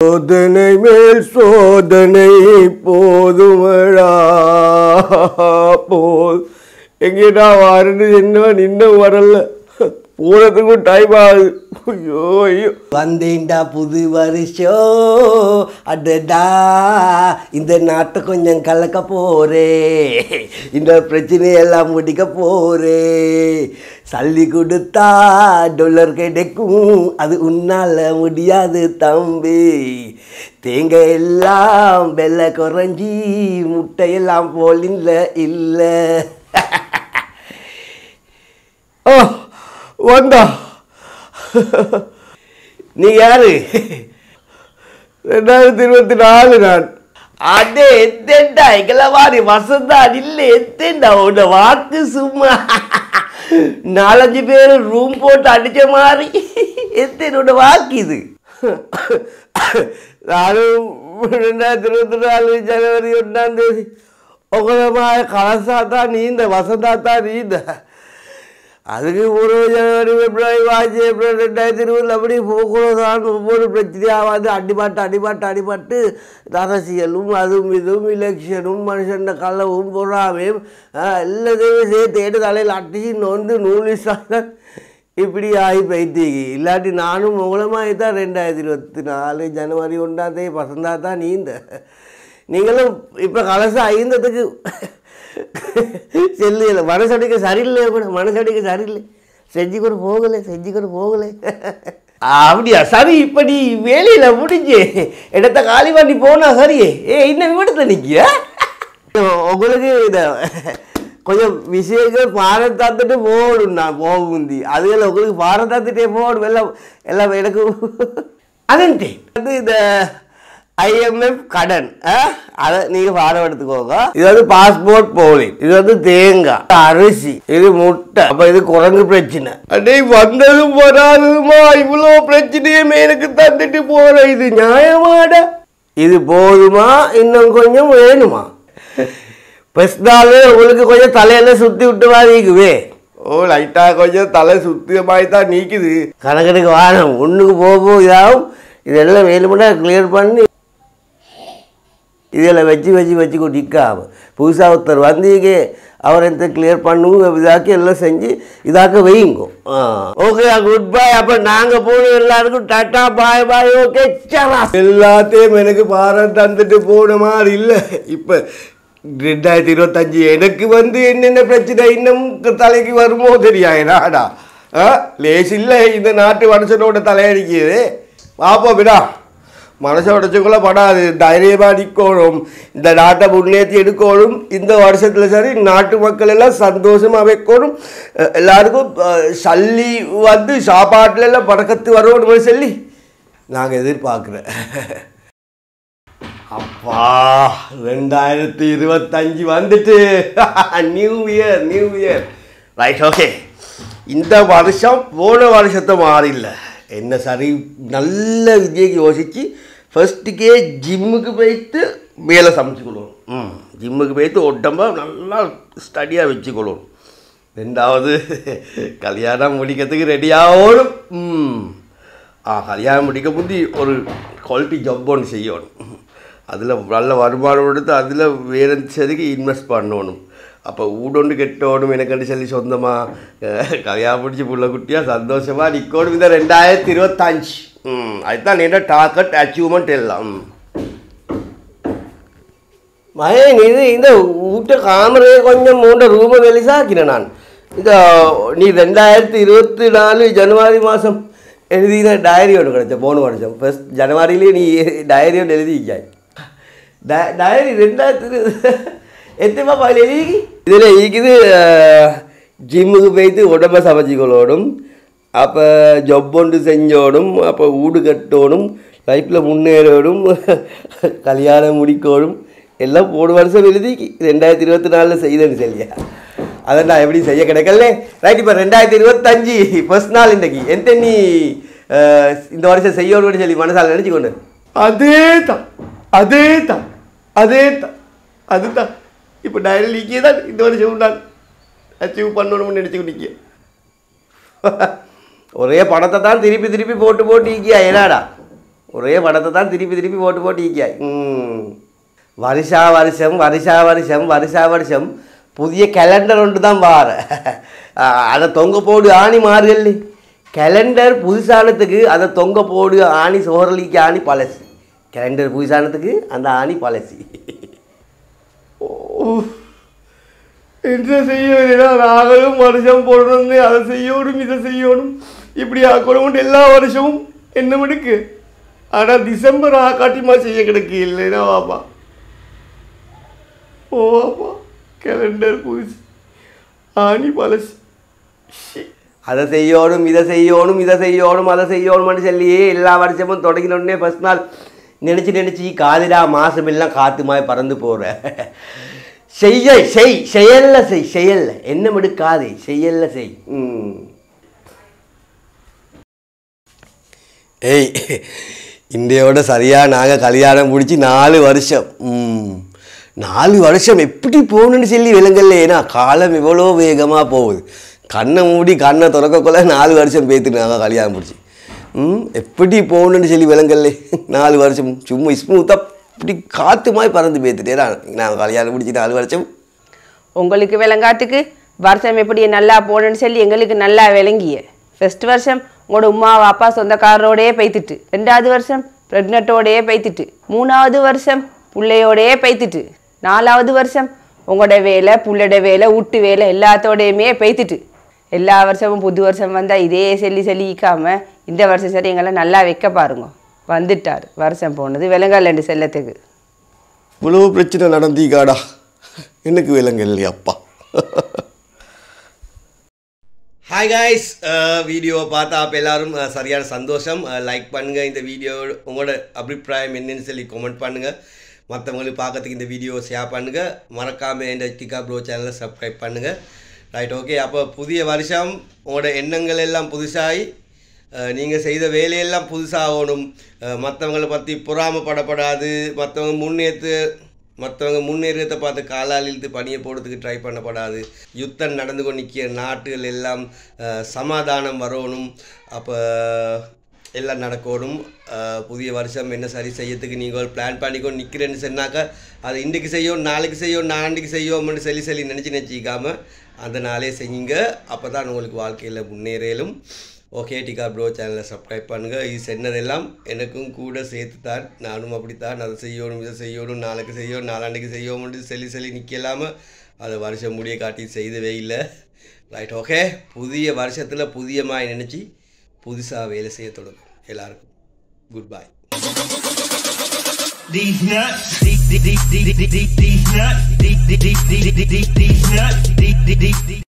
சோதனை மேல் சோதனை போதுமடா போது எங்கேடா வாருன்னு என்னவன் இன்னும் வரல போகிறதுக்கும் டைம் ஆகுது. ஐயோ ஐயோ வந்தேன்டா புது வருஷம் அடடா இந்த நாட்டை கொஞ்சம் கலக்க போறே இந்த பிரச்சனையெல்லாம் முடிக்க போறே சல்லி கொடுத்தா டாலர் கிடைக்கும் அது உன்னால முடியாது தம்பி தேங்காய் எல்லாம் வெள்ளை குறைஞ்சி முட்டையெல்லாம் போல் இல்லை ஓ வந்தா நீ யாரு 2024 நான் அதே எத்தேண்டா எங்களவாரி வசந்தா இல்லை எத்தேண்டா உன்னை வாக்கு சும்மா 4-5 பேர் ரூம் போட்டு அடிச்ச மாதிரி எத்தேனோட வாக்கு இது நானும் 2024 ஜனவரி 1ஆம் தேதி உங்களமாக கலசாத்தா நீந்த வசந்தாத்தா நீந்த அதுக்கு ஒரு ஜனவரி பிப்ரவரி மார்ச் ஏப்ரல் 2020 அப்படி போக்குவரத்தான் ஒவ்வொரு பிரச்சனையாவது அடிபட்டு அரசியலும் அதுவும் இதுவும் எலெக்ஷனும் மனுஷன் கள்ளவும் பொறாமையும் எல்லாத்தையும் சேர்த்து தலையில் அடிச்சு நொந்து நூலிசாக இப்படி ஆகி போயிட்டீங்க. இல்லாட்டி நானும் மூலமாக தான் 2024 ஜனவரி 1ஆம் தேதி பசந்தா தான் நீந்த நீங்களும் இப்போ கலசம் ஐந்ததுக்கு செல்ல மனசடிக்க சரியில்லை கூட மனசடிக்க சரியில்லை செஞ்சு கூட போகலை அப்படியா சரி இப்போ நீ வேலையில் முடிஞ்சு இடத்த காலி பண்ணி போனா சரியே இன்னும் விடத்தை நிற்கிய உங்களுக்கு இதை கொஞ்சம் விஷயங்கள் பாரம் தந்துட்டு போகணும் நான் போகுந்தி அதுல உங்களுக்கு பாரம் தந்துட்டே போகணும் எல்லாம் எனக்கு அதன்ட்டு வந்து இந்த IMF கடன் அதை நீங்க பாடம் எடுத்துக்கோங்க. இது வந்து பாஸ்போர்ட் போலி, இது வந்து தேங்காய் அரிசி, இது முட்டை, அப்ப இது குரங்கு பிரச்சனை. அடே வந்ததும் வராதுமா இவ்வளோ பிரச்சனையுமே எனக்கு தந்துட்டு போற இது நியாயமாட? இது போதுமா இன்னும் கொஞ்சம் வேணுமா? பெஸ்டாலே உங்களுக்கு கொஞ்சம் தலையில சுத்தி விட்டு வாங்கிக்குவே. ஓ லைட்டா கொஞ்சம் தலை சுத்திய மாதிரி தான் நீக்குது. கணக்கெடுக்க வாரம் ஒன்றுக்கு போகும் இதாகும். இதெல்லாம் வேணுமுன்னா கிளியர் பண்ணி இதில் வச்சு நிற்காம புதுசாக ஒருத்தர் வந்தீங்க அவர் எந்த கிளியர் பண்ணுவோம் இதாக்கி எல்லாம் செஞ்சு இதாக்க வைங்க. Okay good bye. அப்போ நாங்கள் போகணும் எல்லாருக்கும் டாட்டா பாய் ஓகே சரா. எல்லாத்தையும் எனக்கு பாரம் தந்துட்டு போன மாதிரி இல்லை. இப்போ 2025 எனக்கு வந்து என்னென்ன பிரச்சனை இன்னும் தலைக்கு வருமோ தெரியாடா. லேஸ் இல்லை இந்த நாட்டு மனுஷனோட தலையடிக்குது. பார்ப்போம் விடா மனசை உடச்சுக்குள்ள படாது. தைரியமாக நிற்கணும், இந்த நாட்டை முன்னேற்றி எடுக்கணும். இந்த வருஷத்தில் சரி நாட்டு மக்கள் எல்லாம் சந்தோஷமாக வைக்கணும். எல்லாருக்கும் சல்லி வந்து சாப்பாட்டில் எல்லாம் பறக்கத்து வரணும் சொல்லி நாங்கள் எதிர்பார்க்குறேன். அப்பா 2025 வந்துட்டு நியூ இயர் ரைட். ஓகே இந்த வருஷம் போன வருஷத்தை மாறில்லை. என்ன சரி நல்ல விஜய்க்கு யோசித்து ஃபஸ்ட்டுக்கே ஜிம்முக்கு போய்த்து மேலே சமைச்சிக்கொள்ளும். ஜிம்முக்கு போய்த்து உடம்ப நல்லா ஸ்டடியாக வச்சுக்கொள்ளும். ரெண்டாவது கல்யாணம் முடிக்கிறதுக்கு ரெடியாகணும். கல்யாணம் முடிக்க முந்தி ஒரு குவாலிட்டி ஜப் ஒன்று செய்யணும். அதில் நல்ல வருமானம் எடுத்து அதில் வேறு சரிக்கு இன்வெஸ்ட் பண்ணணும். அப்போ ஊடொன்று கெட்டோணும் எனக்குன்னு சொல்லி சொந்தமாக கல்யாணம் பிடிச்சி புள்ள குட்டியாக சந்தோஷமாக நிற்கணும். இந்த 2025 அதுதான் என்ன டார்கெட் அச்சீவ்மெண்ட் எல்லாம். மகன் இது இந்த வீட்டை காமரையை கொஞ்சம் 3 ரூமை வெளிசாக்கினேன் நான். இந்த நீ 2024 ஜனவரி மாதம் எழுதின டைரி ஒன்று கிடச்ச போன வருஷம் ஃபஸ்ட் ஜனவரியிலே நீ டைரி ஒன்று எழுதிக்காய். டைரி 2020 எத்தனை பாயில் எழுதி இதில் ஈக்குது. ஜிம்முக்கு போய்த்து உடம்பை சமைச்சிக்கொள்ளணும், அப்போ ஜப் ஒன்று செஞ்சோடும், அப்போ வீடு கட்டணும், லைஃப்பில் முன்னேறணும், கல்யாணம் முடிக்கணும் எல்லாம் போன வருஷம் எழுதி 2024 செய்தேன்னு சொல்லியா. அதை நான் எப்படி செய்ய கிடைக்கல. ரைட். இப்போ 2025 ஃபர்ஸ்ட் நாள் இன்றைக்கி எந்த நீ இந்த வருஷம் செய்யணும்னு சொல்லி மனசால் நினச்சிக்கொண்டு அதுதான் இப்போ டைரி நீக்கியே தான் இந்த வருஷம் நான் அச்சீவ் பண்ணணும்னு நினச்சிக்கிட்டு நிற்க. ஒரே படத்தை தான் திருப்பி போட்டு நீக்கியா என்னடா ஒரே படத்தை தான் திருப்பி திருப்பி போட்டு ஈக்காய். வருஷா வருஷம் புதிய கேலண்டர் ஒன்று தான் வார. அதை தொங்க போடு ஆணி மாறுகள். கேலண்டர் புதுசானத்துக்கு அதை தொங்க போடு ஆணி சோரலிக்கு ஆணி பழசி. கேலண்டர் புதுசானத்துக்கு அந்த ஆணி பழசி. என்ன செய்யணும்னா நாங்களும் வருஷம் போடணும், அதை செய்யணும் இதை செய்யணும் இப்படி ஆக்கணும் எல்லா வருஷமும் என்ன மணிக்கு. ஆனால் டிசம்பர் ஆக்காட்டிமா செய்ய கிடக்கு இல்லைன்னா வாப்பா. ஓ வாப்பா கேலண்டர் புதுசு ஆணி பழசு. அதை செய்யணும் இதை செய்யணும்னு சொல்லியே எல்லா வருஷமும் தொடங்கினோடனே ஃபஸ்ட் நாள் நினச்சி காதிரா மாதம் எல்லாம் காற்றுமாய் பறந்து போகிற. செயல்ல என்ன எடுக்காதே செயல்ல செய். ஏய் இந்தியோட சரியாக நாங்கள் கல்யாணம் முடிச்சு 4 வருஷம். 4 வருஷம் எப்படி போகணுன்னு சொல்லி விலங்கல்ல. ஏன்னா காலம் எவ்வளோ வேகமாக போகுது. கண்ணை மூடி கண்ணை திறக்கக்குள்ள 4 வருஷம் பேத்துட்டு நாங்கள் கல்யாணம் முடிச்சு. எப்படி போகணுன்னு சொல்லி விலங்கல்ல. 4 வருஷம் சும்மா ஸ்மூத்தாக இப்படி காற்று மாதிரி பறந்து பேத்துட்டே நாங்கள் கல்யாணம் முடிச்சு 4 வருஷம். உங்களுக்கு விளங்காட்டுக்கு வருஷம் எப்படி நல்லா போகணுன்னு சொல்லி எங்களுக்கு நல்லா விளங்கிய. ஃபர்ஸ்ட் வருஷம் உங்களோட உமா அப்பா சொந்தக்காரரோடையே பைத்துட்டு, 2வது வருஷம் ப்ரெக்னெண்ட்டோடையே பைத்துட்டு, 3வது வருஷம் பிள்ளையோடையே பைத்துட்டு, 4வது வருஷம் உங்களோட வேலை புள்ளோட வேலை வீட்டு வேலை எல்லாத்தோடையுமே பைத்துட்டு, எல்லா வருஷமும் புது வருஷம் வந்தால் இதே சொல்லிக்காம இந்த வருஷம் சரி எங்களை நல்லா வைக்க பாருங்க. வந்துட்டார் வருஷம் போனது விலங்கல்லண்டு செல்லத்துக்கு. இவ்வளோ பிரச்சனை நடந்தீக்காடா எனக்கு விலங்கல்லையாப்பா. ஹாய் காய்ஸ், வீடியோவை பார்த்தா அப்போ எல்லோரும் சரியான சந்தோஷம். லைக் பண்ணுங்கள். இந்த வீடியோ உங்களோட அபிப்பிராயம் என்னன்னு சொல்லி கமெண்ட் பண்ணுங்கள். மற்றவங்களுக்கு பார்க்கறதுக்கு இந்த வீடியோ ஷேர் பண்ணுங்கள். மறக்காமல் இந்த டிகா ப்ரோ சேனலை சப்ஸ்கிரைப் பண்ணுங்கள். Right, okay. அப்போ புதிய வருஷம் உங்களோட எண்ணங்கள் எல்லாம் புதுசாகி நீங்கள் செய்த வேலையெல்லாம் புதுசாகணும். மற்றவங்களை பற்றி பொறாமப்படப்படாது. மற்றவங்க முன்னேற்றத்தை பார்த்து காலால் இழுத்து பணியை போடுறதுக்கு ட்ரை பண்ணப்படாது. யுத்தம் நடந்து கொண்டு நிற்கிற நாட்டுகள் எல்லாம் சமாதானம் வரணும். அப்போ எல்லாம் நடக்கணும். புதிய வருஷம் என்ன சரி செய்யறதுக்கு நீங்கள் பிளான் பண்ணிக்கொண்டு நிற்கிறேன்னு சொன்னாக்கா அது இன்றைக்கு செய்யும் நாளைக்கு செய்யும் நாளைக்கு செய்யோம்னு சொல்லி நினச்சிக்காமல் அந்த நாளே செய்யுங்க. அப்போ தான் உங்களுக்கு வாழ்க்கையில் முன்னேறலும். ஓகே, டிகா ப்ரோ சேனலை சப்ஸ்கிரைப் பண்ணுங்கள். இது சொன்னதெல்லாம் எனக்கும் கூட சேர்த்து தான். நானும் அப்படித்தான் அதை செய்யணும் இதை செய்யணும் நாளைக்கு செய்யணும் நாளாண்டைக்கு செய்யோம்னு சொல்லி நிற்கலாமல் அதை வருஷம் முடிய காட்டி செய்தவே இல்லை. Right, okay. புதிய வருஷத்தில் புதிய மாதிரி நினச்சி புதுசாக வேலை செய்ய தொடங்கும். எல்லாருக்கும் குட் பை. These nuts